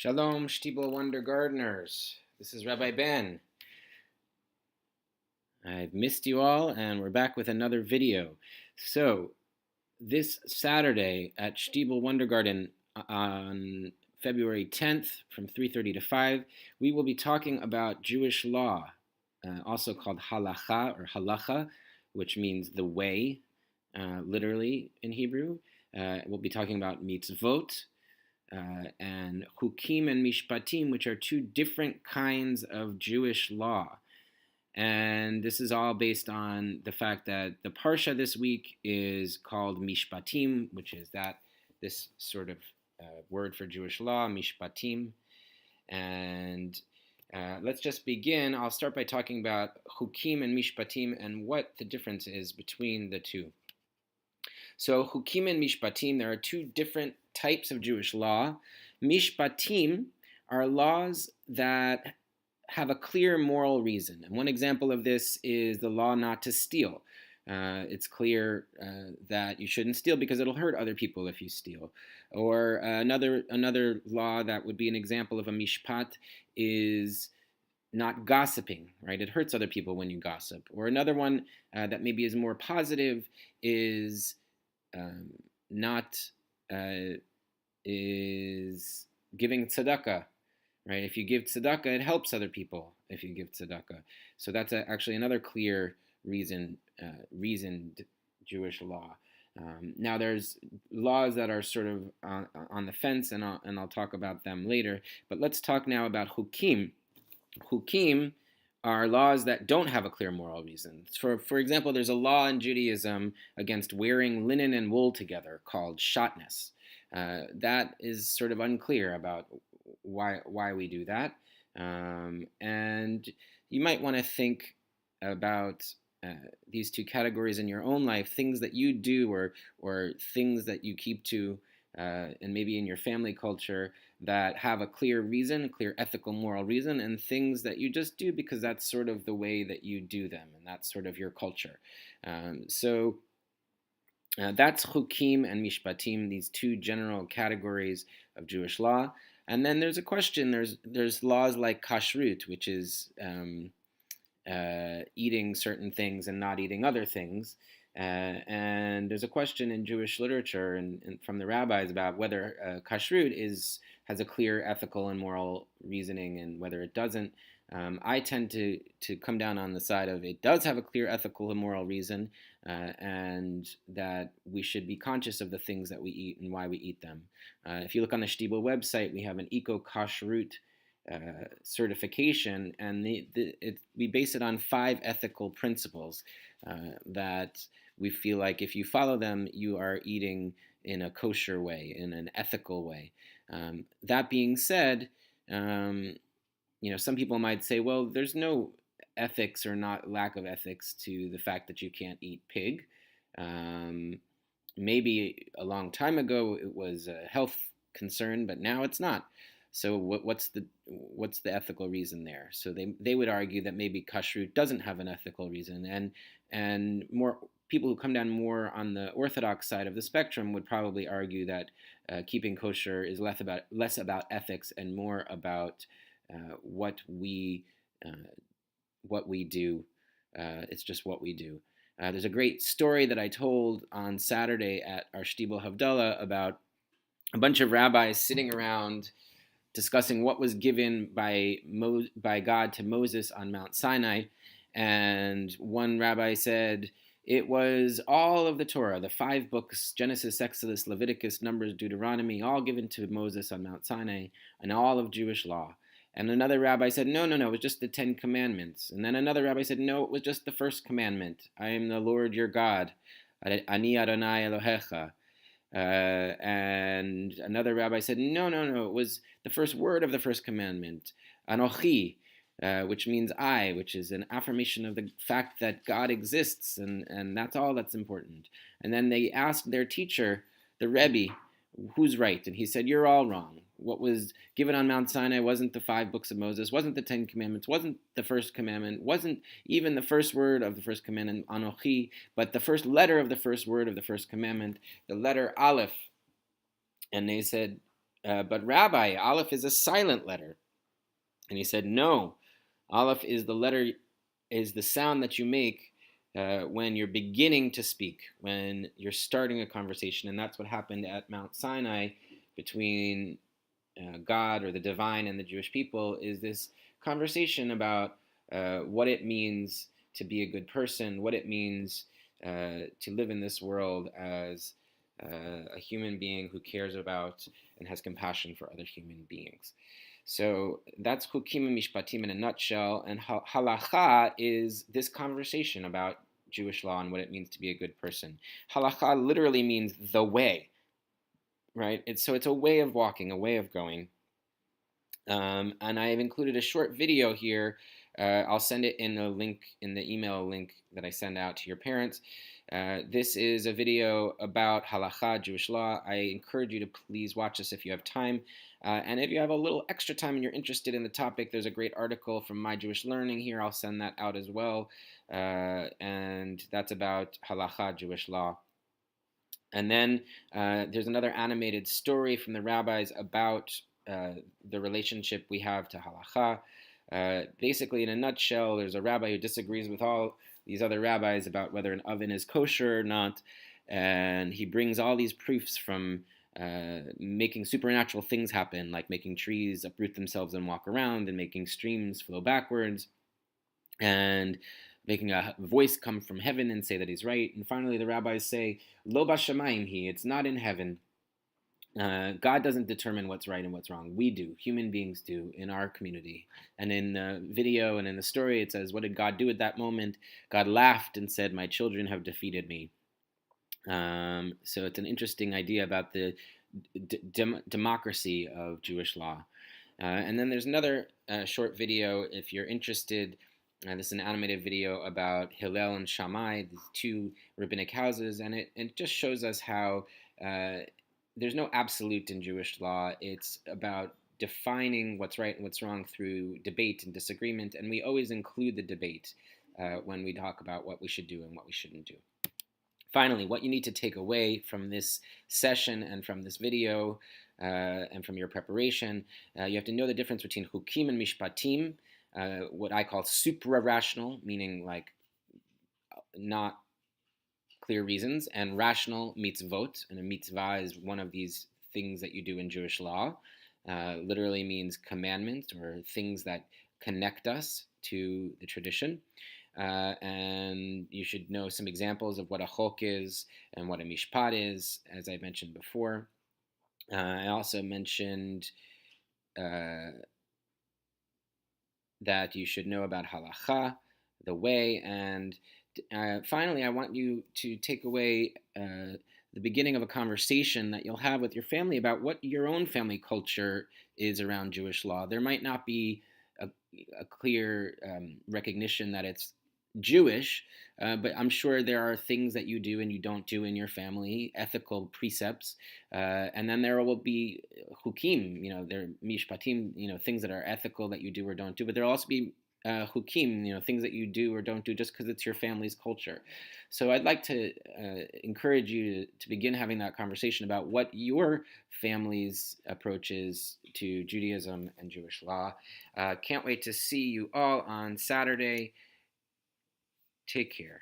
Shalom, Shtiebel Wonder Gardeners. This is Rabbi Ben. I've missed you all, and we're back with another video. So, this Saturday at Shtiebel Wonder Garden on February 10th from 3:30 to 5, we will be talking about Jewish law, also called halacha, which means the way, literally in Hebrew. We'll be talking about mitzvot, and Chukim and Mishpatim, which are two different kinds of Jewish law. And this is all based on the fact that the parsha this week is called Mishpatim, which is this sort of word for Jewish law, Mishpatim. And let's just begin. I'll start by talking about Chukim and Mishpatim and what the difference is between the two. So Chukim and Mishpatim, there are two different types of Jewish law. Mishpatim are laws that have a clear moral reason. And one example of this is the law not to steal. It's clear that you shouldn't steal because it'll hurt other people if you steal. Or another law that would be an example of a mishpat is not gossiping, right? It hurts other people when you gossip. Or another one that maybe is more positive is is giving tzedakah, right? If you give tzedakah, it helps other people if you give tzedakah. So that's actually another clear reasoned Jewish law. Now there's laws that are sort of on the fence, and I'll talk about them later. But let's talk now about Chukim. Chukim are laws that don't have a clear moral reason. For example, there's a law in Judaism against wearing linen and wool together called shatnez. That is sort of unclear about why we do that. And you might want to think about these two categories in your own life, things that you do or things that you keep to, and maybe in your family culture that have a clear reason, a clear ethical, moral reason, and things that you just do because that's sort of the way that you do them, and that's sort of your culture. So that's Chukim and Mishpatim, these two general categories of Jewish law. And then there's a question, there's laws like kashrut, which is eating certain things and not eating other things. And there's a question in Jewish literature and from the rabbis about whether kashrut has a clear ethical and moral reasoning and whether it doesn't. I tend to come down on the side of it does have a clear ethical and moral reason, and that we should be conscious of the things that we eat and why we eat them. If you look on the Shtiebel website, we have an eco-kashrut certification, and we base it on 5 ethical principles that we feel like if you follow them, you are eating in a kosher way, in an ethical way. That being said, some people might say, well, there's no ethics or not lack of ethics to the fact that you can't eat pig. Maybe a long time ago it was a health concern, but now it's not. So what's the ethical reason there? So they would argue that maybe kashrut doesn't have an ethical reason, and more people who come down more on the Orthodox side of the spectrum would probably argue that keeping kosher is less about ethics and more about what we do. It's just what we do. There's a great story that I told on Saturday at our Shtiebel Havdalah about a bunch of rabbis sitting around discussing what was given by God to Moses on Mount Sinai. And one rabbi said it was all of the Torah, the 5 books, Genesis, Exodus, Leviticus, Numbers, Deuteronomy, all given to Moses on Mount Sinai, and all of Jewish law. And another rabbi said, no, it was just the 10 commandments. And then another rabbi said, no, it was just the first commandment. I am the Lord your God. Ani Adonai Elohecha. And another rabbi said, no, it was the first word of the first commandment, Anochi, which means I, which is an affirmation of the fact that God exists, and that's all that's important. And then they asked their teacher, the Rebbe, who's right? And he said, you're all wrong. What was given on Mount Sinai wasn't the 5 books of Moses, wasn't the 10 commandments, wasn't the first commandment, wasn't even the first word of the first commandment, Anochi, but the first letter of the first word of the first commandment, the letter Aleph. And they said, But Rabbi, Aleph is a silent letter. And he said, no, Aleph is the sound that you make when you're beginning to speak, when you're starting a conversation. And that's what happened at Mount Sinai between God or the divine and the Jewish people, is this conversation about what it means to be a good person, what it means to live in this world as a human being who cares about and has compassion for other human beings. So that's Chukim and Mishpatim in a nutshell, and halacha is this conversation about Jewish law and what it means to be a good person. Halacha literally means the way, right? It's a way of walking, a way of going. And I've included a short video here. I'll send it in a link, in the email link that I send out to your parents. This is a video about halacha, Jewish law. I encourage you to please watch this if you have time. And if you have a little extra time and you're interested in the topic, there's a great article from My Jewish Learning here. I'll send that out as well. And that's about halacha, Jewish law. And then there's another animated story from the rabbis about the relationship we have to halacha. Basically, in a nutshell, there's a rabbi who disagrees with all these other rabbis about whether an oven is kosher or not, and he brings all these proofs from making supernatural things happen, like making trees uproot themselves and walk around, and making streams flow backwards, and making a voice come from heaven and say that he's right. And finally, the rabbis say, Lo bashamayim hi, it's not in heaven. God doesn't determine what's right and what's wrong. We do. Human beings do in our community. And in the video and in the story, it says, what did God do at that moment? God laughed and said, my children have defeated me. So it's an interesting idea about the democracy of Jewish law. And then there's another short video, if you're interested. This is an animated video about Hillel and Shammai, these two rabbinic houses, and it just shows us how there's no absolute in Jewish law. It's about defining what's right and what's wrong through debate and disagreement, and we always include the debate when we talk about what we should do and what we shouldn't do. Finally, what you need to take away from this session and from this video and from your preparation, you have to know the difference between Chukim and Mishpatim, what I call supra-rational, meaning like not clear reasons, and rational mitzvot. And a mitzvah is one of these things that you do in Jewish law. Literally means commandments or things that connect us to the tradition. And you should know some examples of what a Chok is and what a mishpat is, as I mentioned before. I also mentioned that you should know about halacha, the way, and finally, I want you to take away the beginning of a conversation that you'll have with your family about what your own family culture is around Jewish law. There might not be a clear recognition that it's Jewish, but I'm sure there are things that you do and you don't do in your family, ethical precepts, and then there will be chukim, there are mishpatim, things that are ethical that you do or don't do, but there will also be chukim, things that you do or don't do just because it's your family's culture. So I'd like to encourage you to begin having that conversation about what your family's approach is to Judaism and Jewish law. Can't wait to see you all on Saturday. Take care.